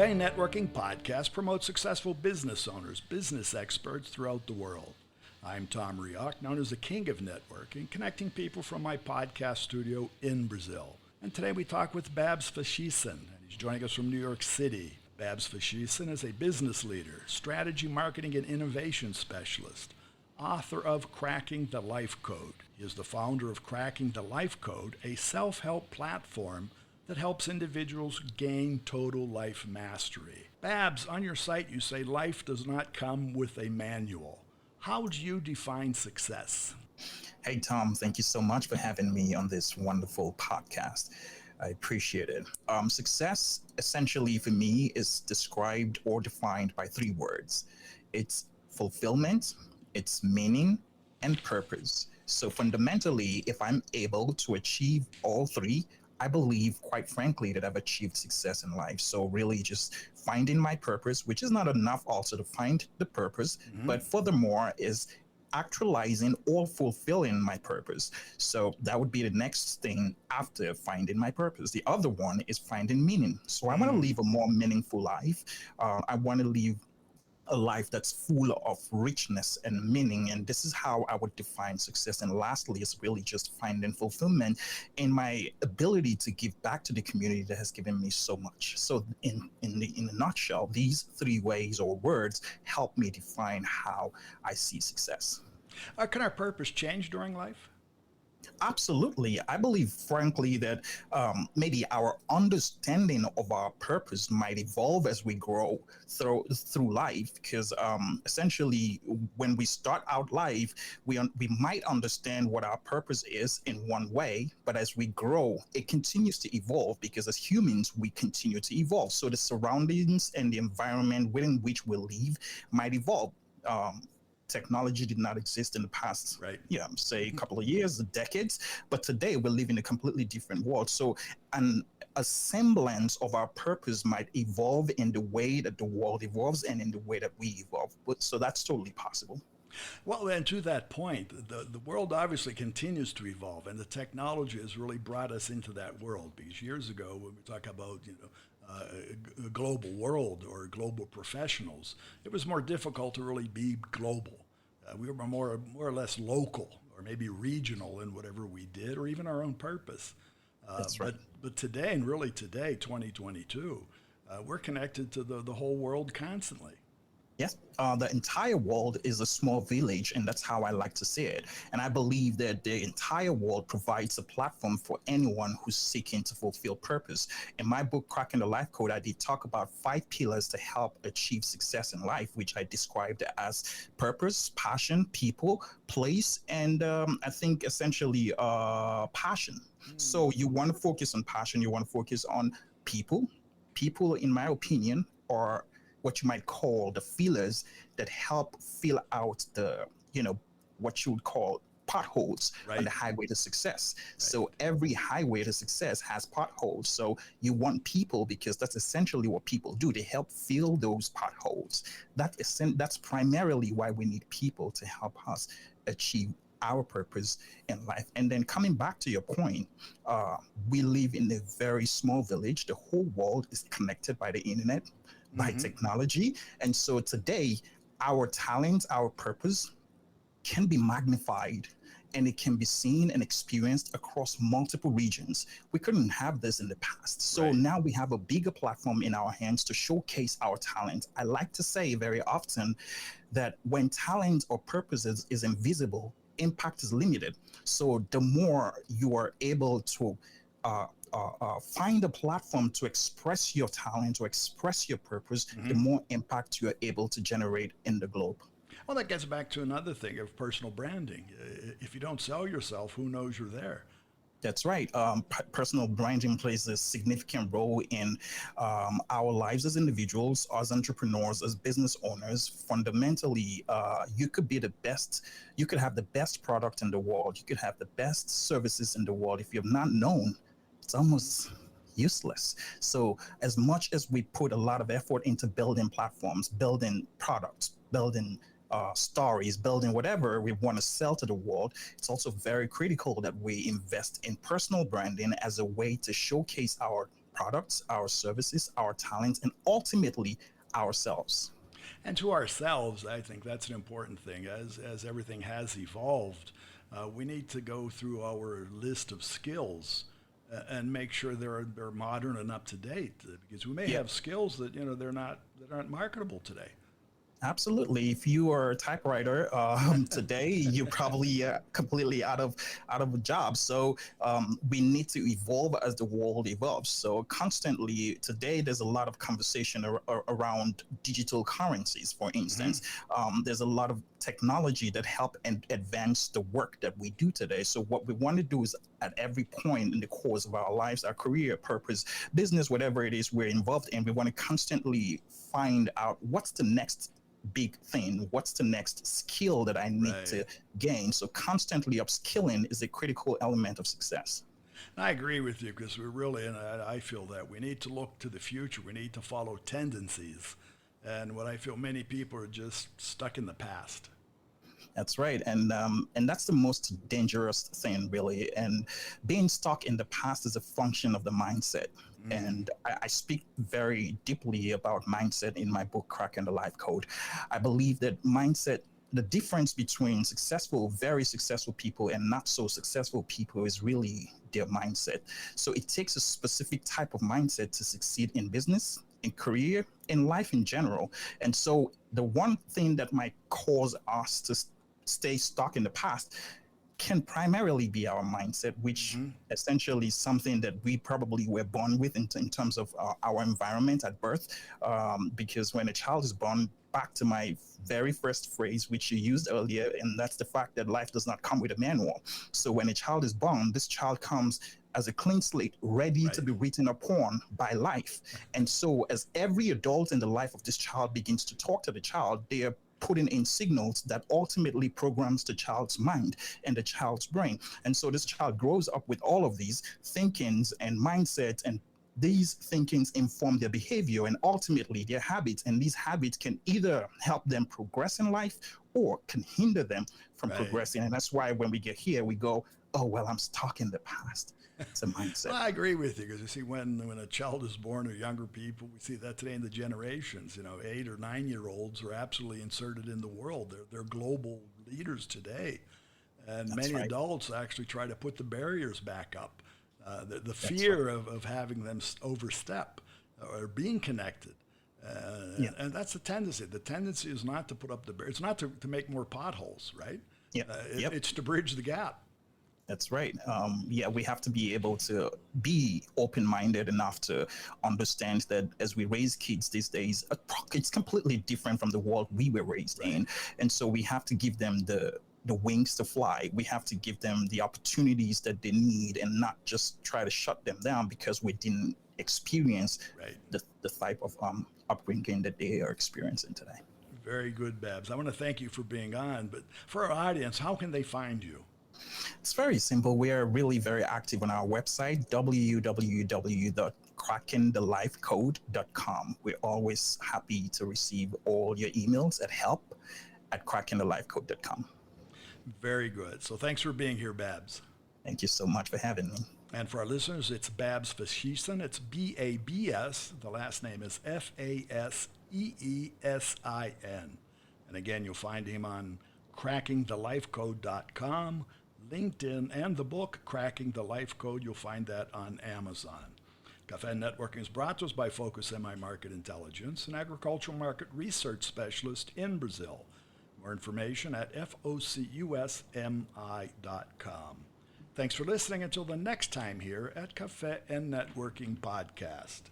Café and Networking Podcast promotes successful business owners, business experts throughout the world. I'm Tom Reaoch, known as the King of Networking, connecting people from my podcast studio in Brazil. And today we talk with Babs Faseesin, and he's joining us from New York City. Babs Faseesin is a business leader, strategy, marketing, and innovation specialist, author of Cracking the Life Code. He is the founder of Cracking the Life Code, a self-help platform that helps individuals gain total life mastery. Babs, on your site you say life does not come with a manual. How do you define success? Hey, Tom, thank you so much for having me on this wonderful podcast. I appreciate it. Success, essentially for me, is described or defined by three words. It's fulfillment, it's meaning, and purpose. So fundamentally, if I'm able to achieve all three, I believe, quite frankly, that I've achieved success in life. So really just finding my purpose, which is not enough also to find the purpose, but furthermore is actualizing or fulfilling my purpose. So that would be the next thing after finding my purpose. The other one is finding meaning. So I want to live a more meaningful life. I want to live a life that's full of richness and meaning. And this is how I would define success. And lastly, is really just finding fulfillment in my ability to give back to the community that has given me so much. So in a nutshell, these three ways or words help me define how I see success. Can our purpose change during life? Absolutely. I believe, frankly, that maybe our understanding of our purpose might evolve as we grow through life. Because essentially, when we start out life, we might understand what our purpose is in one way, but as we grow, it continues to evolve because as humans, we continue to evolve. So the surroundings and the environment within which we live might evolve. Technology did not exist in the past, say a couple of years, decades, but today we live in a completely different world. So a semblance of our purpose might evolve in the way that the world evolves and in the way that we evolve. So that's totally possible. Well, and to that point, the world obviously continues to evolve, and the technology has really brought us into that world. Because years ago, when we talk about, a global world or global professionals, it was more difficult to really be global. We were more or less local or maybe regional in whatever we did or even our own purpose. That's right. But today, and really today, 2022, we're connected to the whole world constantly. Yes, the entire world is a small village, and that's how I like to see it. And I believe that the entire world provides a platform for anyone who's seeking to fulfill purpose. In my book, Cracking the Life Code, I did talk about 5 pillars to help achieve success in life, which I described as purpose, passion, people, place, and I think essentially passion. So you want to focus on passion, you want to focus on people. People, in my opinion, are what you might call the feelers that help fill out the, what you would call potholes on the highway to success. So every highway to success has potholes. So you want people because that's essentially what people do. They help fill those potholes. That's primarily why we need people to help us achieve our purpose in life. And then coming back to your point, we live in a very small village. The whole world is connected by the internet, by technology. And so today, our talent, our purpose can be magnified and it can be seen and experienced across multiple regions. We couldn't have this in the past. So now we have a bigger platform in our hands to showcase our talent. I like to say very often that when talent or purpose is invisible, impact is limited. So the more you are able to find a platform to express your talent, to express your purpose, the more impact you're able to generate in the globe. Well, that gets back to another thing of personal branding. If you don't sell yourself, who knows you're there? That's right. Personal branding plays a significant role in our lives as individuals, as entrepreneurs, as business owners. Fundamentally, you could be the best. You could have the best product in the world. You could have the best services in the world. If you're not known, it's almost useless. So as much as we put a lot of effort into building platforms, building products, building stories, building whatever we want to sell to the world, it's also very critical that we invest in personal branding as a way to showcase our products, our services, our talents, and ultimately ourselves. And to ourselves, I think that's an important thing. As everything has evolved, we need to go through our list of skills and make sure they're modern and up to date. Because we may have skills that that aren't marketable today. Absolutely. If you are a typewriter today, you're probably completely out of a job. So we need to evolve as the world evolves. So constantly today, there's a lot of conversation around digital currencies, for instance. There's a lot of technology that help and advance the work that we do today. So what we want to do is at every point in the course of our lives, our career, purpose, business, whatever it is we're involved in, we want to constantly find out what's the next big thing, what's the next skill that I need to gain. So constantly upskilling is a critical element of success. I agree with you, because we're really, and I feel that we need to look to the future. We need to follow tendencies. And what I feel many people are just stuck in the past. That's right. And that's the most dangerous thing, really. And being stuck in the past is a function of the mindset. And I speak very deeply about mindset in my book, Cracking the Life Code. I believe that mindset, the difference between successful, very successful people and not so successful people is really their mindset. So it takes a specific type of mindset to succeed in business, in career, in life in general. And so the one thing that might cause us to stay stuck in the past can primarily be our mindset, which essentially is something that we probably were born with in terms of our environment at birth. Because when a child is born, back to my very first phrase, which you used earlier, and that's the fact that life does not come with a manual. So when a child is born, this child comes as a clean slate, ready to be written upon by life. And so as every adult in the life of this child begins to talk to the child, they are putting in signals that ultimately programs the child's mind and the child's brain. And so this child grows up with all of these thinkings and mindsets, and these thinkings inform their behavior and ultimately their habits. And these habits can either help them progress in life or can hinder them from progressing. And that's why when we get here, we go, oh, well, I'm stuck in the past. It's a mindset. Well, I agree with you, because you see, when a child is born, or younger people, we see that today in the generations. 8 or 9 year olds are absolutely inserted in the world. They're global leaders today, and many adults actually try to put the barriers back up. The fear of having them overstep or being connected. And that's the tendency. The tendency is not to put up the barriers. It's not to make more potholes, right? It's to bridge the gap. That's right. We have to be able to be open-minded enough to understand that as we raise kids these days, it's completely different from the world we were raised in. And so we have to give them the wings to fly. We have to give them the opportunities that they need and not just try to shut them down because we didn't experience the type of upbringing that they are experiencing today. Very good, Babs. I want to thank you for being on. But for our audience, how can they find you? It's very simple. We are really very active on our website, www.crackingthelifecode.com. We're always happy to receive all your emails at help@crackingthelifecode.com. Very good. So thanks for being here, Babs. Thank you so much for having me. And for our listeners, it's Babs Faseesin. It's Babs. The last name is Faseesin. And again, you'll find him on crackingthelifecode.com, LinkedIn, and the book, Cracking the Life Code. You'll find that on Amazon. Café and Networking is brought to us by Focus MI Market Intelligence, an agricultural market research specialist in Brazil. More information at focusmi.com. Thanks for listening. Until the next time here at Café and Networking Podcast.